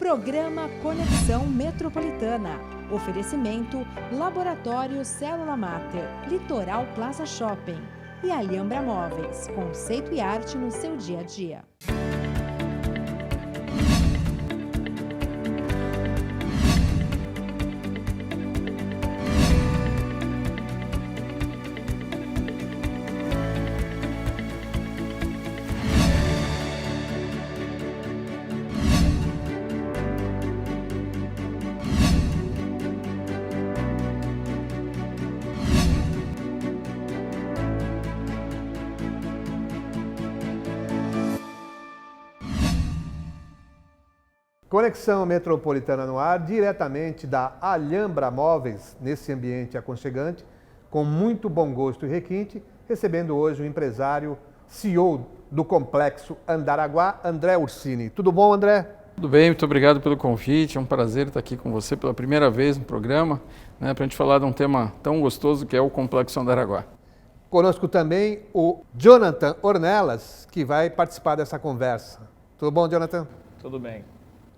Programa Conexão Metropolitana. Oferecimento Laboratório Célula Mater, Litoral Plaza Shopping e Alhambra Móveis, conceito e arte no seu dia a dia. Conexão Metropolitana no ar, diretamente da Alhambra Móveis, nesse ambiente aconchegante, com muito bom gosto e requinte, recebendo hoje o empresário CEO do Complexo Andaraguá, André Ursini. Tudo bom, André? Tudo bem, muito obrigado pelo convite, é um prazer estar aqui com você pela primeira vez no programa, para a gente falar de um tema tão gostoso que é o Complexo Andaraguá. Conosco também o Jonathan Ornelas, que vai participar dessa conversa. Tudo bom, Jonathan? Tudo bem.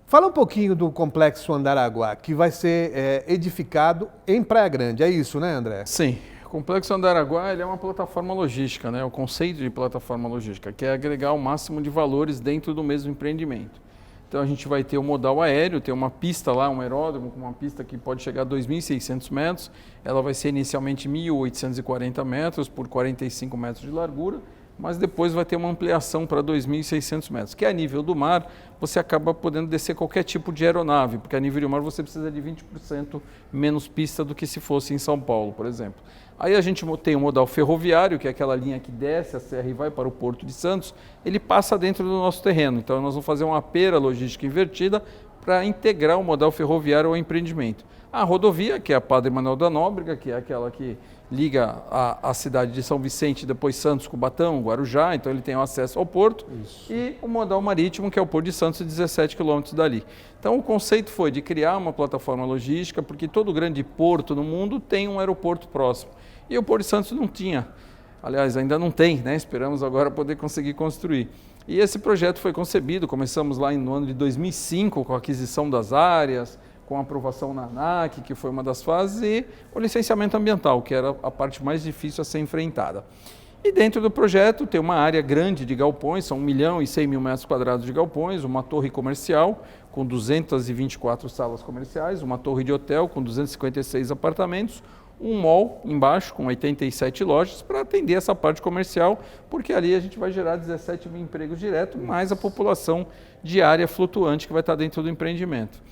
Fala um pouquinho do Complexo Andaraguá, que vai ser edificado em Praia Grande, é isso, né, André? Sim, o Complexo Andaraguá ele é uma plataforma logística, o conceito de plataforma logística, que é agregar o máximo de valores dentro do mesmo empreendimento. Então a gente vai ter o modal aéreo, ter uma pista lá, um aeródromo com uma pista que pode chegar a 2.600 metros, ela vai ser inicialmente 1.840 metros por 45 metros de largura, mas depois vai ter uma ampliação para 2.600 metros, que a nível do mar você acaba podendo descer qualquer tipo de aeronave, porque a nível do mar você precisa de 20% menos pista do que se fosse em São Paulo, por exemplo. Aí a gente tem o modal ferroviário, que é aquela linha que desce a serra e vai para o Porto de Santos, ele passa dentro do nosso terreno, então nós vamos fazer uma pera logística invertida para integrar o modal ferroviário ao empreendimento. A rodovia, que é a Padre Manuel da Nóbrega, que é aquela que liga a cidade de São Vicente, depois Santos, Cubatão, Guarujá, então ele tem o acesso ao porto. Isso. E o modal marítimo, que é o Porto de Santos, 17 quilômetros dali. Então o conceito foi de criar uma plataforma logística, porque todo grande porto no mundo tem um aeroporto próximo. E o Porto de Santos não tinha, aliás, ainda não tem, esperamos agora poder conseguir construir. E esse projeto foi concebido, começamos lá no ano de 2005 com a aquisição das áreas, com a aprovação na ANAC, que foi uma das fases, e o licenciamento ambiental, que era a parte mais difícil a ser enfrentada. E dentro do projeto tem uma área grande de galpões, são 1.100.000 metros quadrados de galpões, uma torre comercial com 224 salas comerciais, uma torre de hotel com 256 apartamentos, um mall embaixo com 87 lojas para atender essa parte comercial, porque ali a gente vai gerar 17 mil empregos diretos, mais a população diária flutuante que vai estar dentro do empreendimento.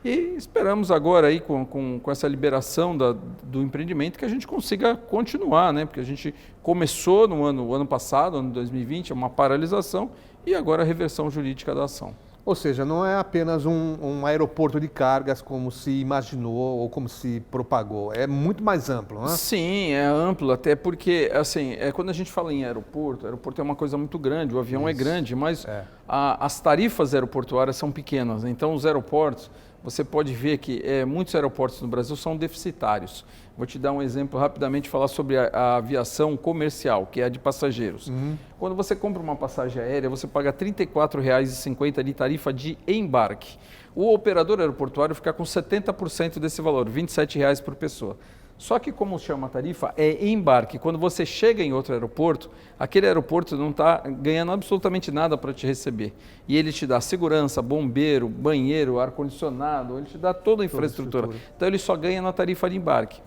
E esperamos agora aí com essa liberação do empreendimento que a gente consiga continuar, porque a gente começou no ano passado, ano 2020, uma paralisação e agora a reversão jurídica da ação. Ou seja, não é apenas um aeroporto de cargas como se imaginou ou como se propagou, é muito mais amplo, não é? Sim, é amplo, até porque, quando a gente fala em aeroporto é uma coisa muito grande, o avião é grande, mas as tarifas aeroportuárias são pequenas, então os aeroportos, você pode ver que muitos aeroportos no Brasil são deficitários. Vou te dar um exemplo rapidamente, falar sobre a aviação comercial, que é a de passageiros. Quando você compra uma passagem aérea, você paga R$ 34,50 de tarifa de embarque. O operador aeroportuário fica com 70% desse valor, R$ 27,00 por pessoa. Só que como chama a tarifa, é embarque. Quando você chega em outro aeroporto, aquele aeroporto não está ganhando absolutamente nada para te receber. E ele te dá segurança, bombeiro, banheiro, ar-condicionado, ele te dá toda a infraestrutura. Então ele só ganha na tarifa de embarque.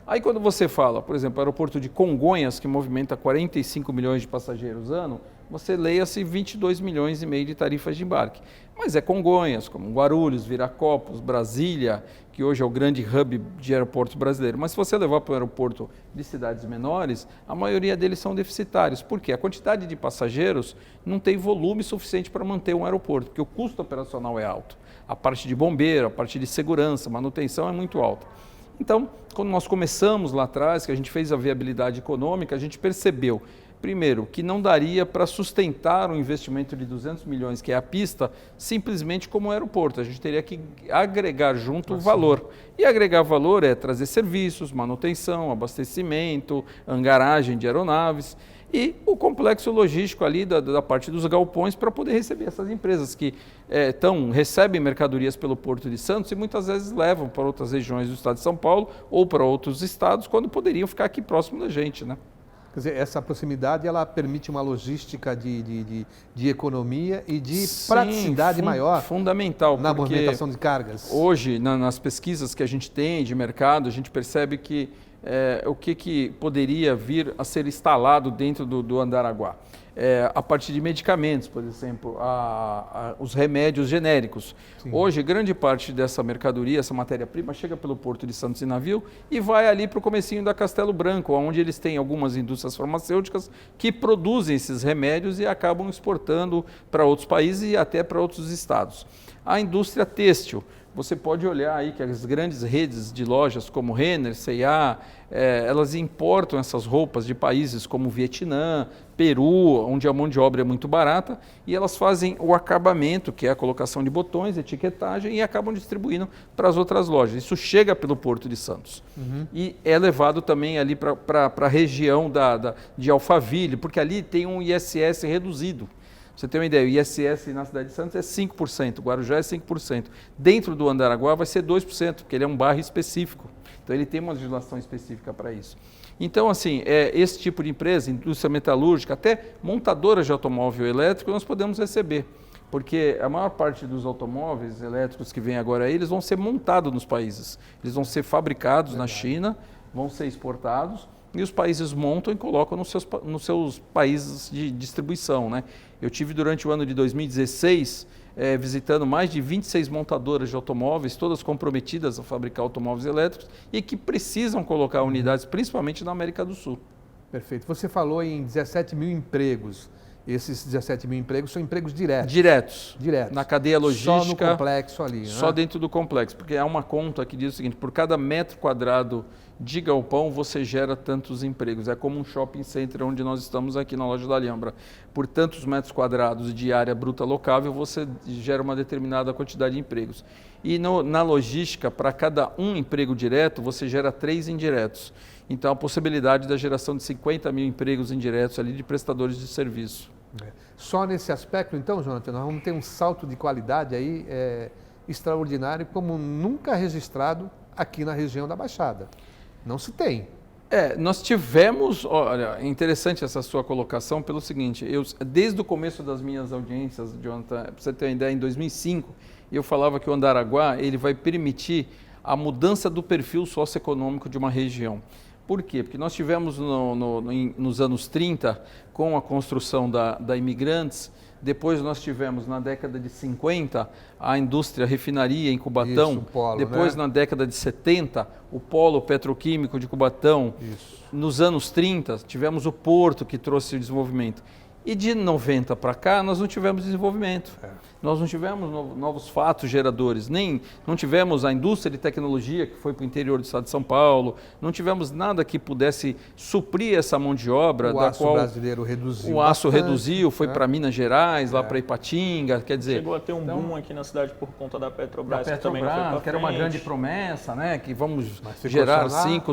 Aí quando você fala, por exemplo, o aeroporto de Congonhas, que movimenta 45 milhões de passageiros ano, você leia-se 22 milhões e meio de tarifas de embarque. Mas é Congonhas, como Guarulhos, Viracopos, Brasília, que hoje é o grande hub de aeroporto brasileiro. Mas se você levar para o aeroporto de cidades menores, a maioria deles são deficitários. Por quê? A quantidade de passageiros não tem volume suficiente para manter um aeroporto, porque o custo operacional é alto. A parte de bombeiro, a parte de segurança, manutenção é muito alta. Então, quando nós começamos lá atrás, que a gente fez a viabilidade econômica, a gente percebeu, primeiro, que não daria para sustentar um investimento de 200 milhões, que é a pista, simplesmente como um aeroporto. A gente teria que agregar junto o valor. E agregar valor é trazer serviços, manutenção, abastecimento, hangaragem de aeronaves. e o complexo logístico ali da parte dos galpões para poder receber essas empresas que recebem mercadorias pelo Porto de Santos e muitas vezes levam para outras regiões do estado de São Paulo ou para outros estados, quando poderiam ficar aqui próximo da gente, né? Quer dizer, essa proximidade ela permite uma logística de economia e de praticidade maior. Fundamental. Na movimentação de cargas. Hoje, nas pesquisas que a gente tem de mercado, a gente percebe que o que poderia vir a ser instalado dentro do Andaraguá. A partir de medicamentos, por exemplo, os remédios genéricos. Sim. Hoje, grande parte dessa mercadoria, essa matéria-prima, chega pelo Porto de Santos em navio e vai ali para o comecinho da Castelo Branco, onde eles têm algumas indústrias farmacêuticas que produzem esses remédios e acabam exportando para outros países e até para outros estados. A indústria têxtil. Você pode olhar aí que as grandes redes de lojas como Renner, C&A, elas importam essas roupas de países como Vietnã, Peru, onde a mão de obra é muito barata, e elas fazem o acabamento, que é a colocação de botões, etiquetagem, e acabam distribuindo para as outras lojas. Isso chega pelo Porto de Santos. Uhum. E é levado também ali para a região de Alphaville, porque ali tem um ISS reduzido. Você tem uma ideia, o ISS na cidade de Santos é 5%, Guarujá é 5%. Dentro do Andaraguá vai ser 2%, porque ele é um bairro específico. Então ele tem uma legislação específica para isso. Então, assim, esse tipo de empresa, indústria metalúrgica, até montadoras de automóvel elétrico, nós podemos receber. Porque a maior parte dos automóveis elétricos que vêm agora aí, eles vão ser montados nos países. Eles vão ser fabricados na China, vão ser exportados, e os países montam e colocam nos seus países de distribuição, né? Eu tive durante o ano de 2016 visitando mais de 26 montadoras de automóveis, todas comprometidas a fabricar automóveis elétricos e que precisam colocar unidades, principalmente na América do Sul. Perfeito. Você falou em 17 mil empregos. Esses 17 mil empregos são empregos diretos? Diretos. Na cadeia logística. Só no complexo ali, né? Só dentro do complexo, porque há uma conta que diz o seguinte, por cada metro quadrado de galpão você gera tantos empregos. É como um shopping center onde nós estamos aqui na loja da Alhambra. Por tantos metros quadrados de área bruta locável, você gera uma determinada quantidade de empregos. E na logística, para cada um emprego direto, você gera 3 indiretos. Então, a possibilidade da geração de 50 mil empregos indiretos ali de prestadores de serviço. Só nesse aspecto, então, Jonathan, nós vamos ter um salto de qualidade aí extraordinário, como nunca registrado aqui na região da Baixada. Não se tem. Nós tivemos, olha, é interessante essa sua colocação pelo seguinte, desde o começo das minhas audiências, Jonathan, para você ter uma ideia, em 2005, eu falava que o Andaraguá ele vai permitir a mudança do perfil socioeconômico de uma região. Por quê? Porque nós tivemos nos anos 30, com a construção da Imigrantes, depois nós tivemos na década de 50 a indústria refinaria em Cubatão, isso, polo, depois né? Na década de 70 o polo petroquímico de Cubatão, isso. Nos anos 30 tivemos o porto que trouxe o desenvolvimento. E de 90 para cá, nós não tivemos desenvolvimento. Nós não tivemos novos fatos geradores, não tivemos a indústria de tecnologia que foi para o interior do estado de São Paulo, não tivemos nada que pudesse suprir essa mão de obra. O aço brasileiro reduziu. O aço reduziu, foi para Minas Gerais, lá para Ipatinga, quer dizer... Chegou a ter um boom aqui na cidade por conta da Petrobras, que também não foi para que era uma grande promessa, né? Que vamos gerar cinco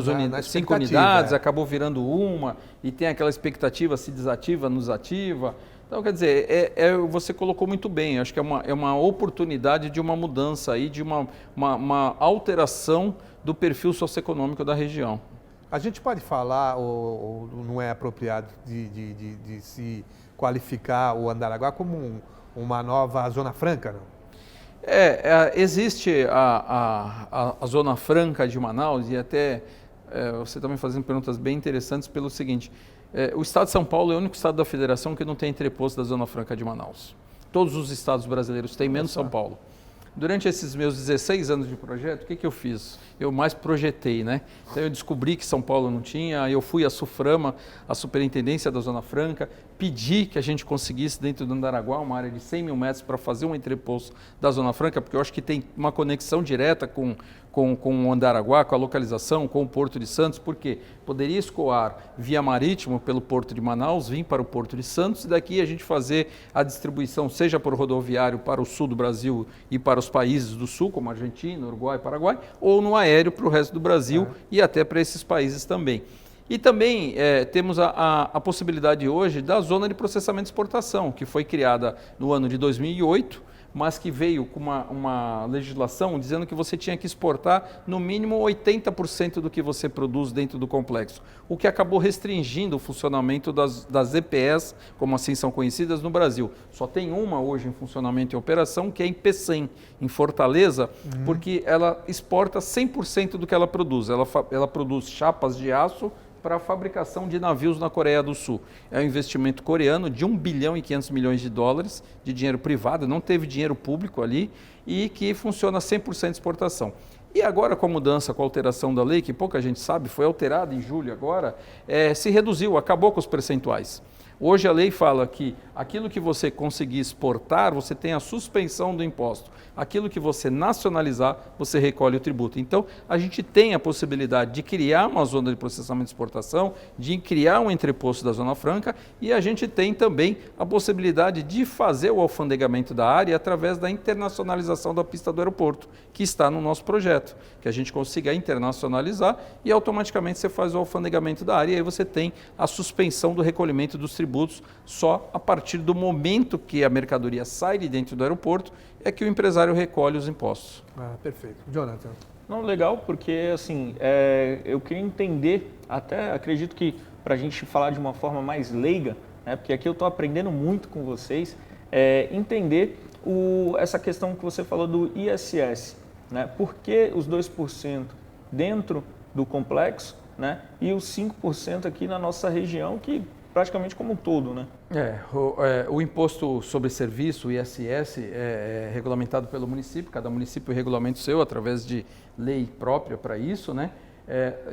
unidades, acabou virando uma, e tem aquela expectativa se desativa, nos ativa. Então, quer dizer, você colocou muito bem, acho que é uma oportunidade de uma mudança aí, de uma alteração do perfil socioeconômico da região. A gente pode falar, ou não é apropriado de se qualificar o Andaraguá como uma nova Zona Franca, não? Existe a Zona Franca de Manaus e até você também fazendo perguntas bem interessantes pelo seguinte... o estado de São Paulo é o único estado da federação que não tem entreposto da Zona Franca de Manaus. Todos os estados brasileiros têm, menos São Paulo. Durante esses meus 16 anos de projeto, o que eu fiz? Eu mais projetei, né? Então eu descobri que São Paulo não tinha, eu fui à SUFRAMA, a Superintendência da Zona Franca, pedi que a gente conseguisse dentro do Andaraguá uma área de 100 mil metros para fazer um entreposto da Zona Franca, porque eu acho que tem uma conexão direta com o Andaraguá, com a localização, com o Porto de Santos, porque poderia escoar via marítimo pelo Porto de Manaus, vir para o Porto de Santos e daqui a gente fazer a distribuição, seja por rodoviário para o sul do Brasil e para os países do sul, como Argentina, Uruguai, Paraguai, ou no aéreo para o resto do Brasil e até para esses países também. E também temos a possibilidade hoje da zona de processamento e exportação, que foi criada no ano de 2008, mas que veio com uma legislação dizendo que você tinha que exportar no mínimo 80% do que você produz dentro do complexo, o que acabou restringindo o funcionamento das EPS, como assim são conhecidas no Brasil. Só tem uma hoje em funcionamento e operação, que é em Pecém, em Fortaleza, porque ela exporta 100% do que ela produz. Ela produz chapas de aço para a fabricação de navios na Coreia do Sul. É um investimento coreano de 1 bilhão e 500 milhões de dólares de dinheiro privado, não teve dinheiro público ali e que funciona 100% exportação. E agora, com a mudança, com a alteração da lei, que pouca gente sabe, foi alterada em julho agora, se reduziu, acabou com os percentuais. Hoje a lei fala que aquilo que você conseguir exportar, você tem a suspensão do imposto. Aquilo que você nacionalizar, você recolhe o tributo. Então, a gente tem a possibilidade de criar uma zona de processamento e exportação, de criar um entreposto da Zona Franca e a gente tem também a possibilidade de fazer o alfandegamento da área através da internacionalização da pista do aeroporto, que está no nosso projeto, que a gente consiga internacionalizar e automaticamente você faz o alfandegamento da área e aí você tem a suspensão do recolhimento dos tributos só a partir do momento que a mercadoria sai de dentro do aeroporto é que o empresário recolhe os impostos. Perfeito. Jonathan. Não, legal, porque assim, eu queria entender, até acredito que para a gente falar de uma forma mais leiga, né, porque aqui eu estou aprendendo muito com vocês, entender essa questão que você falou do ISS, né? Por que os 2% dentro do complexo, né, e os 5% aqui na nossa região, que praticamente como um todo, né? O imposto sobre serviço, o ISS, é regulamentado pelo município, cada município regulamenta o seu através de lei própria para isso, né?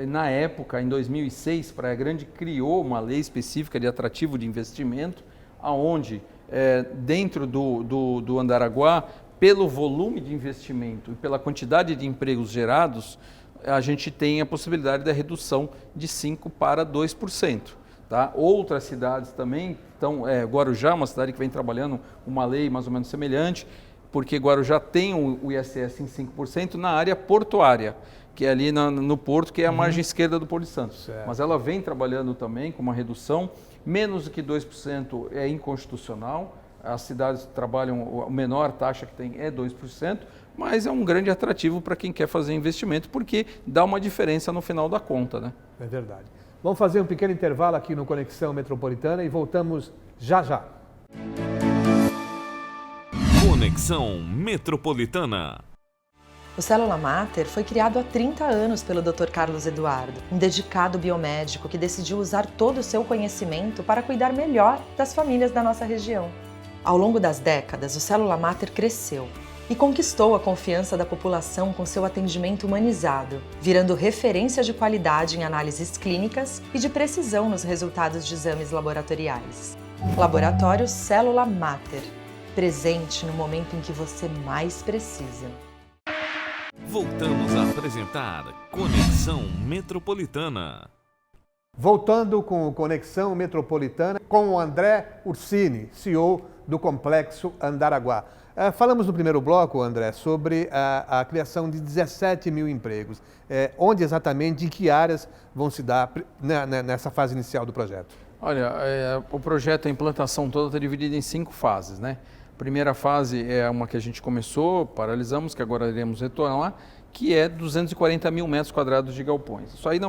Na época, em 2006, Praia Grande criou uma lei específica de atrativo de investimento, aonde dentro do Andaraguá, pelo volume de investimento e pela quantidade de empregos gerados, a gente tem a possibilidade da redução de 5% para 2%. Tá? Outras cidades também, Guarujá, uma cidade que vem trabalhando uma lei mais ou menos semelhante, porque Guarujá tem o ISS em 5% na área portuária, que é ali no porto, que é a margem esquerda do Porto de Santos. Certo. Mas ela vem trabalhando também com uma redução, menos do que 2% é inconstitucional, as cidades trabalham, a menor taxa que tem é 2%, mas é um grande atrativo para quem quer fazer investimento, porque dá uma diferença no final da conta, né? É verdade. Vamos fazer um pequeno intervalo aqui no Conexão Metropolitana e voltamos já já. Conexão Metropolitana. O Célula Mater foi criado há 30 anos pelo Dr. Carlos Eduardo, um dedicado biomédico que decidiu usar todo o seu conhecimento para cuidar melhor das famílias da nossa região. Ao longo das décadas, o Célula Mater cresceu e conquistou a confiança da população com seu atendimento humanizado, virando referência de qualidade em análises clínicas e de precisão nos resultados de exames laboratoriais. Laboratório Célula Mater, presente no momento em que você mais precisa. Voltamos a apresentar Conexão Metropolitana. Voltando com o Conexão Metropolitana com o André Ursini, CEO do Complexo Andaraguá. Falamos no primeiro bloco, André, sobre a criação de 17 mil empregos. Onde exatamente, em que áreas vão se dar nessa fase inicial do projeto? Olha, o projeto, a implantação toda está dividida em 5 fases, né? A primeira fase é uma que a gente começou, paralisamos, que agora iremos retornar, que é 240 mil metros quadrados de galpões. Isso aí,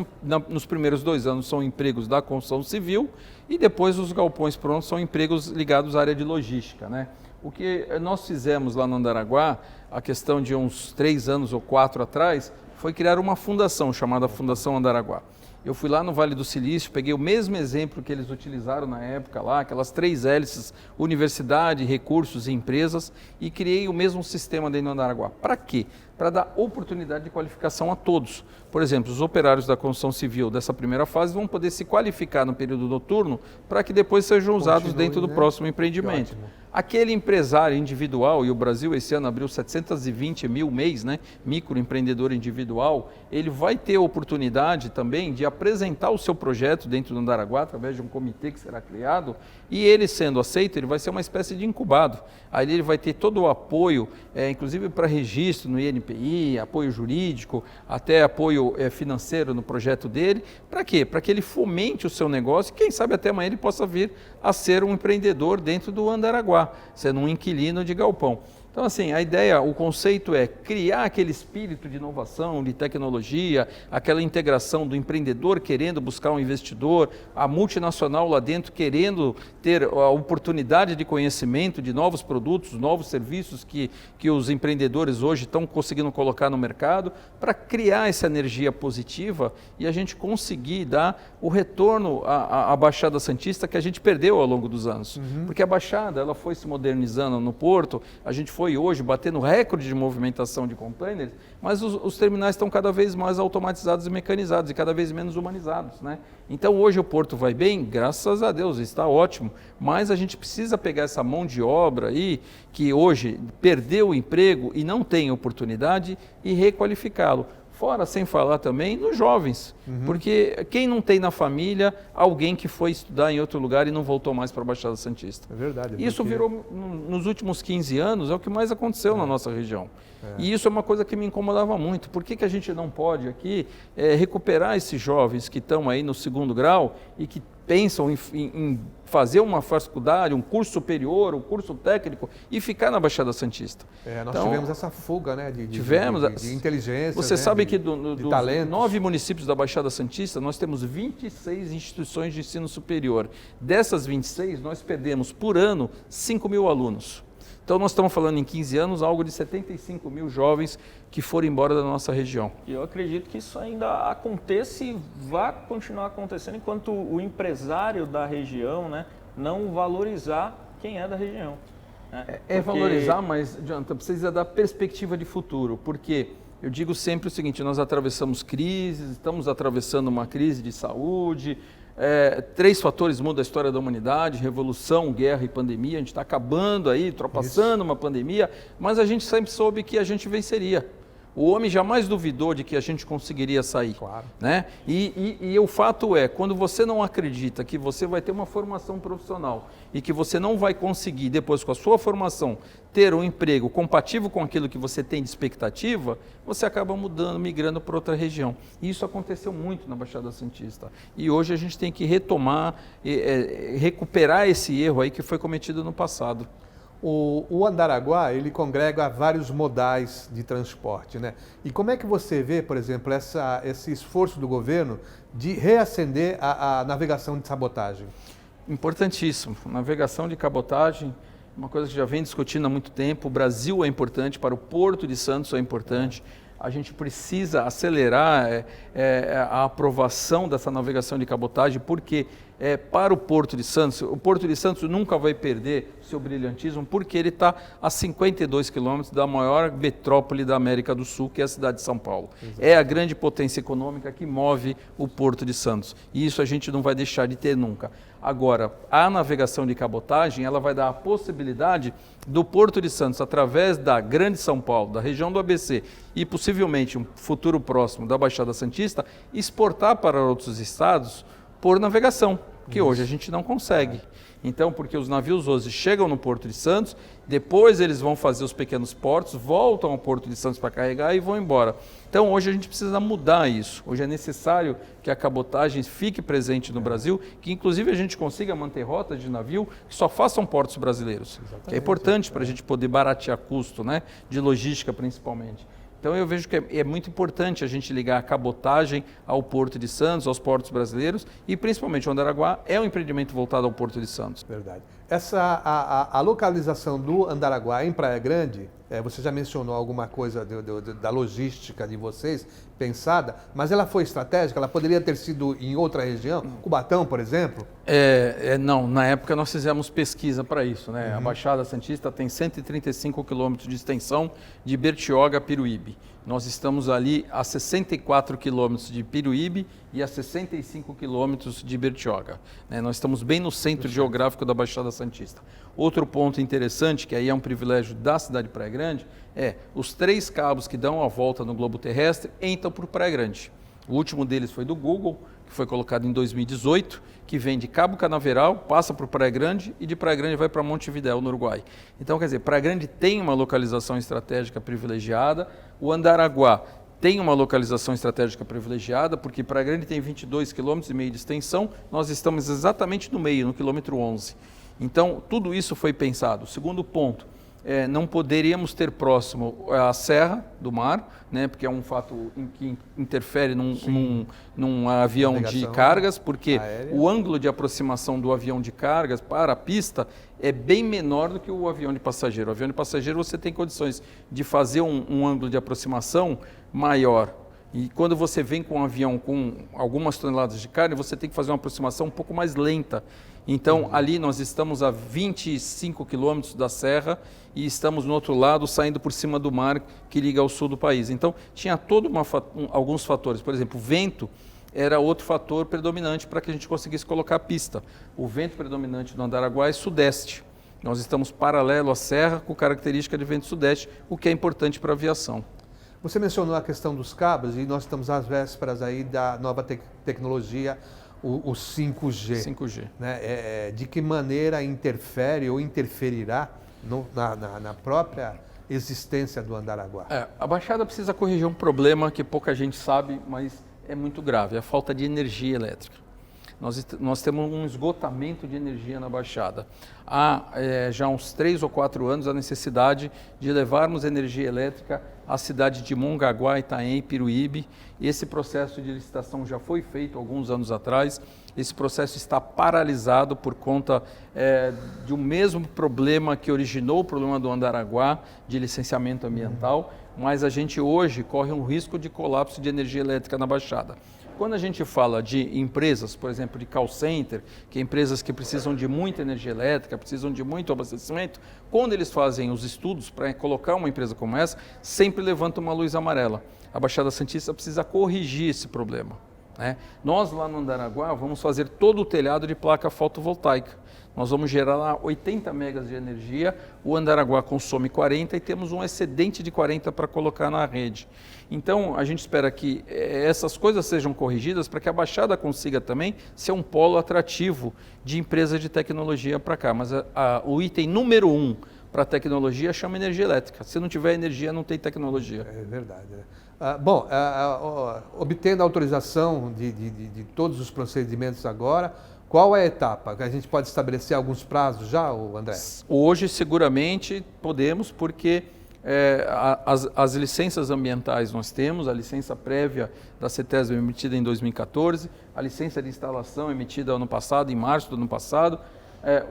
nos primeiros 2 anos, são empregos da construção civil e depois os galpões prontos são empregos ligados à área de logística, né? O que nós fizemos lá no Andaraguá, a questão de uns 3 anos ou 4 atrás, foi criar uma fundação chamada Fundação Andaraguá. Eu fui lá no Vale do Silício, peguei o mesmo exemplo que eles utilizaram na época lá, aquelas 3 hélices, universidade, recursos e empresas, e criei o mesmo sistema dentro do Andaraguá. Para quê? Para dar oportunidade de qualificação a todos. Por exemplo, os operários da construção civil dessa primeira fase vão poder se qualificar no período noturno para que depois sejam usados dentro do próximo empreendimento. aquele empresário individual, e o Brasil esse ano abriu 720 mil mês, né, microempreendedor individual, ele vai ter a oportunidade também de apresentar o seu projeto dentro do Andaraguá, através de um comitê que será criado, e ele sendo aceito, ele vai ser uma espécie de incubado. Aí ele vai ter todo o apoio, inclusive para registro no INPI, apoio jurídico, até apoio financeiro no projeto dele. Para quê? Para que ele fomente o seu negócio e quem sabe até amanhã ele possa vir a ser um empreendedor dentro do Andaraguá, sendo um inquilino de galpão. Então, assim, a ideia, o conceito é criar aquele espírito de inovação, de tecnologia, aquela integração do empreendedor querendo buscar um investidor, a multinacional lá dentro querendo ter a oportunidade de conhecimento de novos produtos, novos serviços que os empreendedores hoje estão conseguindo colocar no mercado, para criar essa energia positiva e a gente conseguir dar o retorno à Baixada Santista que a gente perdeu ao longo dos anos. Porque a Baixada, ela foi se modernizando no porto, a gente foi hoje batendo recorde de movimentação de containers, mas os terminais estão cada vez mais automatizados e mecanizados e cada vez menos humanizados, né? Então hoje o porto vai bem, graças a Deus, está ótimo, mas a gente precisa pegar essa mão de obra aí, que hoje perdeu o emprego e não tem oportunidade, e requalificá-lo. Fora, sem falar também, nos jovens, porque quem não tem na família alguém que foi estudar em outro lugar e não voltou mais para a Baixada Santista? É verdade. Isso virou, nos últimos 15 anos, é o que mais aconteceu na nossa região. E isso é uma coisa que me incomodava muito. Por que a gente não pode aqui recuperar esses jovens que estão aí no 2º grau e que pensam em fazer uma faculdade, um curso superior, um curso técnico e ficar na Baixada Santista? Nós então, tivemos essa fuga, né, de inteligência. Você sabe que dos talentos. 9 municípios da Baixada Santista, nós temos 26 instituições de ensino superior. Dessas 26, nós perdemos por ano 5 mil alunos. Então nós estamos falando em 15 anos, algo de 75 mil jovens que foram embora da nossa região. E eu acredito que isso ainda aconteça e vai continuar acontecendo enquanto o empresário da região, né, não valorizar quem é da região. Né? Valorizar, mas, Jonathan, precisa dar perspectiva de futuro, porque eu digo sempre o seguinte, nós atravessamos crises, estamos atravessando uma crise de saúde, 3 fatores mudam a história da humanidade: revolução, guerra e pandemia. A gente está acabando aí, ultrapassando uma pandemia, mas a gente sempre soube que a gente venceria. O homem jamais duvidou de que a gente conseguiria sair. Claro. Né? E o fato é, quando você não acredita que você vai ter uma formação profissional e que você não vai conseguir, depois com a sua formação, ter um emprego compatível com aquilo que você tem de expectativa, você acaba mudando, migrando para outra região. E isso aconteceu muito na Baixada Santista. E hoje a gente tem que retomar, recuperar esse erro aí que foi cometido no passado. O Andaraguá, ele congrega vários modais de transporte, né? E como é que você vê, por exemplo, esse esforço do governo de reacender a navegação de sabotagem? Importantíssimo. Navegação de cabotagem, uma coisa que já vem discutindo há muito tempo. O Brasil é importante, para o Porto de Santos é importante. A gente precisa acelerar a aprovação dessa navegação de cabotagem, porque para o Porto de Santos nunca vai perder seu brilhantismo, porque ele está a 52 quilômetros da maior metrópole da América do Sul, que é a cidade de São Paulo. Exatamente. É a grande potência econômica que move o Porto de Santos. E isso a gente não vai deixar de ter nunca. Agora, a navegação de cabotagem, ela vai dar a possibilidade do Porto de Santos, através da Grande São Paulo, da região do ABC e possivelmente um futuro próximo da Baixada Santista, exportar para outros estados por navegação, que hoje a gente não consegue. Então, porque os navios hoje chegam no Porto de Santos, depois eles vão fazer os pequenos portos, voltam ao Porto de Santos para carregar e vão embora. Então, hoje a gente precisa mudar isso. Hoje é necessário que a cabotagem fique presente no Brasil, que inclusive a gente consiga manter rotas de navio que só façam portos brasileiros. Exatamente. Que é importante para a gente poder baratear custo, né, de logística principalmente. Então eu vejo que é muito importante a gente ligar a cabotagem ao Porto de Santos, aos portos brasileiros, e principalmente o Andaraguá é um empreendimento voltado ao Porto de Santos. Verdade. A localização do Andaraguá em Praia Grande, você já mencionou alguma coisa da logística de vocês, pensada, mas ela foi estratégica? Ela poderia ter sido em outra região? Cubatão, por exemplo? Não, na época nós fizemos pesquisa para isso, né? A Baixada Santista tem 135 quilômetros de extensão de Bertioga a Piruíbe. Nós estamos ali a 64 quilômetros de Piruíbe e a 65 quilômetros de Bertioga. Nós estamos bem no centro geográfico da Baixada Santista. Outro ponto interessante, que aí é um privilégio da cidade de Praia Grande, é os 3 cabos que dão a volta no globo terrestre entram por Praia Grande. O último deles foi do Google, que foi colocado em 2018, que vem de Cabo Canaveral, passa por Praia Grande e de Praia Grande vai para Montevidéu, no Uruguai. Então, quer dizer, Praia Grande tem uma localização estratégica privilegiada, o Andaraguá tem uma localização estratégica privilegiada, porque Praia Grande tem 22,5 km de extensão, nós estamos exatamente no meio, no quilômetro 11. Então, tudo isso foi pensado. Segundo ponto, não poderíamos ter próximo a Serra do Mar, né, porque é um fato que interfere num avião de cargas, porque aérea. O ângulo de aproximação do avião de cargas para a pista é bem menor do que o avião de passageiro. O avião de passageiro você tem condições de fazer um ângulo de aproximação maior. E quando você vem com um avião com algumas toneladas de carne, você tem que fazer uma aproximação um pouco mais lenta. Então, ali nós estamos a 25 quilômetros da serra e estamos no outro lado, saindo por cima do mar que liga ao sul do país. Então, tinha alguns fatores. Por exemplo, o vento era outro fator predominante para que a gente conseguisse colocar a pista. O vento predominante do Andaraguá é sudeste. Nós estamos paralelo à serra com característica de vento sudeste, o que é importante para a aviação. Você mencionou a questão dos cabos e nós estamos às vésperas aí da nova tecnologia, o 5G. 5G. Né? De que maneira interfere ou interferirá na própria existência do Andaraguá? A Baixada precisa corrigir um problema que pouca gente sabe, mas é muito grave, é a falta de energia elétrica. Nós temos um esgotamento de energia na Baixada. Há já uns 3 ou 4 anos a necessidade de levarmos energia elétrica à cidade de Mongaguá, Itaém e Piruíbe. Esse processo de licitação já foi feito alguns anos atrás. Esse processo está paralisado por conta de um mesmo problema que originou o problema do Andaraguá, de licenciamento ambiental, mas a gente hoje corre um risco de colapso de energia elétrica na Baixada. Quando a gente fala de empresas, por exemplo, de call center, que é empresas que precisam de muita energia elétrica, precisam de muito abastecimento, quando eles fazem os estudos para colocar uma empresa como essa, sempre levanta uma luz amarela. A Baixada Santista precisa corrigir esse problema. Né? Nós lá no Andaraguá vamos fazer todo o telhado de placa fotovoltaica. Nós vamos gerar lá 80 megas de energia, o Andaraguá consome 40 e temos um excedente de 40 para colocar na rede. Então, a gente espera que essas coisas sejam corrigidas para que a Baixada consiga também ser um polo atrativo de empresas de tecnologia para cá. Mas o item número 1 para a tecnologia chama energia elétrica. Se não tiver energia, não tem tecnologia. É verdade. Obtendo a autorização de todos os procedimentos agora, qual é a etapa? A gente pode estabelecer alguns prazos já, André? Hoje, seguramente, podemos, porque as licenças ambientais nós temos, a licença prévia da CETESB emitida em 2014, a licença de instalação emitida ano passado, em março do ano passado,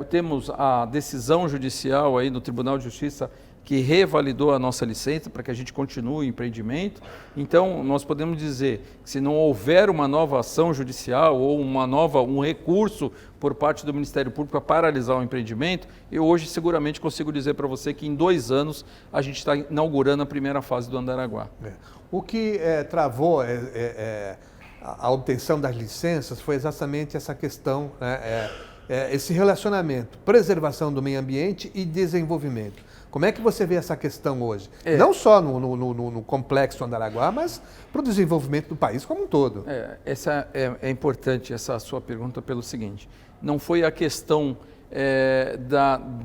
temos a decisão judicial aí no Tribunal de Justiça que revalidou a nossa licença para que a gente continue o empreendimento. Então, nós podemos dizer que se não houver uma nova ação judicial ou um recurso por parte do Ministério Público para paralisar o empreendimento, eu hoje seguramente consigo dizer para você que em 2 anos a gente está inaugurando a primeira fase do Andaraguá. O que travou a obtenção das licenças foi exatamente essa questão, esse relacionamento, preservação do meio ambiente e desenvolvimento. Como é que você vê essa questão hoje? Não só no complexo Andaraguá, mas para o desenvolvimento do país como um todo. Essa é importante, essa sua pergunta, pelo seguinte: não foi a questão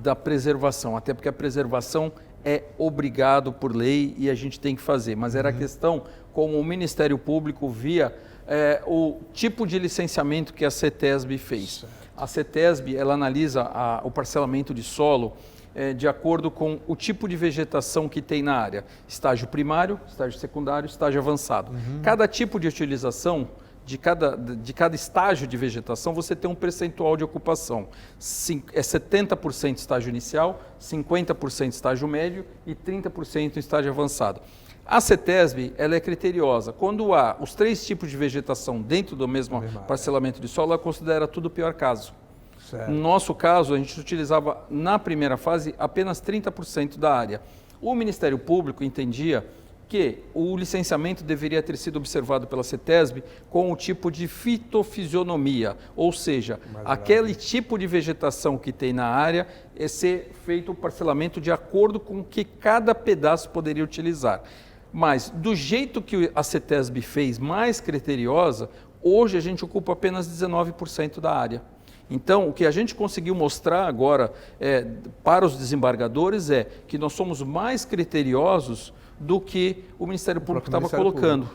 da preservação, até porque a preservação é obrigado por lei e a gente tem que fazer, mas era a questão como o Ministério Público via o tipo de licenciamento que a CETESB fez. A CETESB, ela analisa o parcelamento de solo de acordo com o tipo de vegetação que tem na área. Estágio primário, estágio secundário, estágio avançado. Cada tipo de utilização, de cada estágio de vegetação, você tem um percentual de ocupação. 70% estágio inicial, 50% estágio médio e 30% estágio avançado. A CETESB, ela é criteriosa. Quando há os 3 tipos de vegetação dentro do mesmo parcelamento de solo, ela considera tudo o pior caso. Certo. No nosso caso, a gente utilizava, na primeira fase, apenas 30% da área. O Ministério Público entendia que o licenciamento deveria ter sido observado pela CETESB com o tipo de fitofisionomia, ou seja, aquele tipo de vegetação que tem na área é ser feito o parcelamento de acordo com o que cada pedaço poderia utilizar. Mas do jeito que a CETESB fez, mais criteriosa, hoje a gente ocupa apenas 19% da área. Então, o que a gente conseguiu mostrar agora para os desembargadores é que nós somos mais criteriosos do que o Ministério Público estava colocando.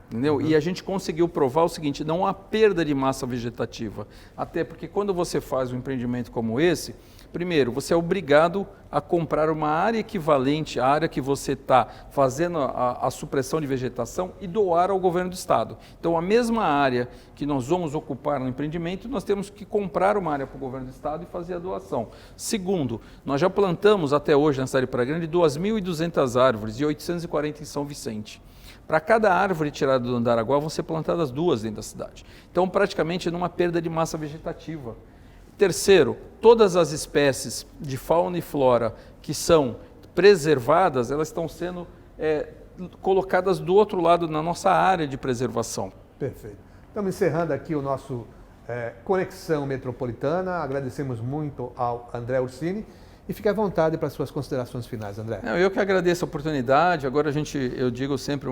Entendeu? E a gente conseguiu provar o seguinte, não há perda de massa vegetativa. Até porque quando você faz um empreendimento como esse, primeiro, você é obrigado a comprar uma área equivalente à área que você está fazendo a supressão de vegetação e doar ao governo do estado. Então, a mesma área que nós vamos ocupar no empreendimento, nós temos que comprar uma área para o governo do estado e fazer a doação. Segundo, nós já plantamos até hoje na cidade de Praia Grande 2.200 árvores e 840 em São Vicente. Para cada árvore tirada do Andaraguá vão ser plantadas 2 dentro da cidade. Então, praticamente, numa perda de massa vegetativa. Terceiro, todas as espécies de fauna e flora que são preservadas, elas estão sendo colocadas do outro lado na nossa área de preservação. Perfeito. Estamos encerrando aqui o nosso Conexão Metropolitana. Agradecemos muito ao André Ursini. E fique à vontade para as suas considerações finais, André. Eu que agradeço a oportunidade. Agora eu digo sempre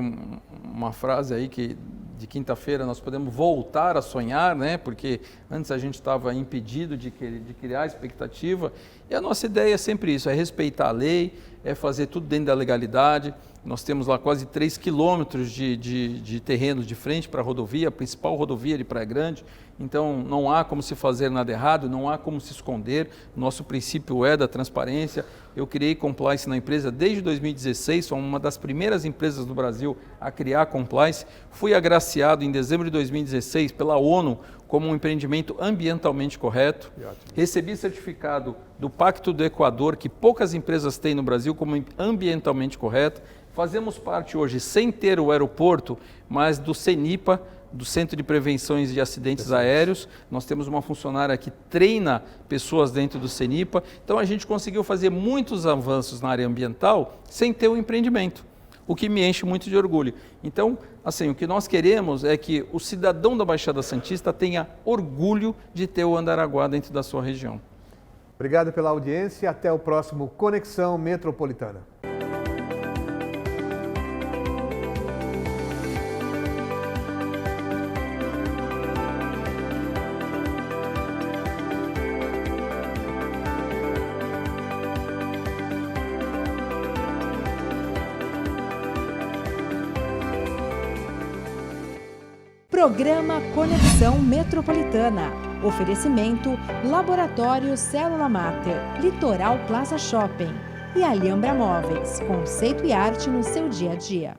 uma frase aí que de quinta-feira nós podemos voltar a sonhar, né? Porque antes a gente estava impedido de criar expectativa. E a nossa ideia é sempre isso, é respeitar a lei, é fazer tudo dentro da legalidade. Nós temos lá quase 3 quilômetros de terrenos de frente para a rodovia, a principal rodovia de Praia Grande. Então, não há como se fazer nada errado, não há como se esconder. Nosso princípio é da transparência. Eu criei compliance na empresa desde 2016, sou uma das primeiras empresas no Brasil a criar compliance. Fui agraciado em dezembro de 2016 pela ONU como um empreendimento ambientalmente correto. Recebi certificado do Pacto do Equador, que poucas empresas têm no Brasil, como ambientalmente correto. Fazemos parte hoje, sem ter o aeroporto, mas do CENIPA, do Centro de Prevenções de Acidentes Aéreos. Nós temos uma funcionária que treina pessoas dentro do CENIPA. Então, a gente conseguiu fazer muitos avanços na área ambiental sem ter um empreendimento, o que me enche muito de orgulho. Então, assim, o que nós queremos é que o cidadão da Baixada Santista tenha orgulho de ter o Andaraguá dentro da sua região. Obrigado pela audiência e até o próximo Conexão Metropolitana. Programa Conexão Metropolitana. Oferecimento Laboratório Célula Mater, Litoral Plaza Shopping e Alhambra Móveis, conceito e arte no seu dia a dia.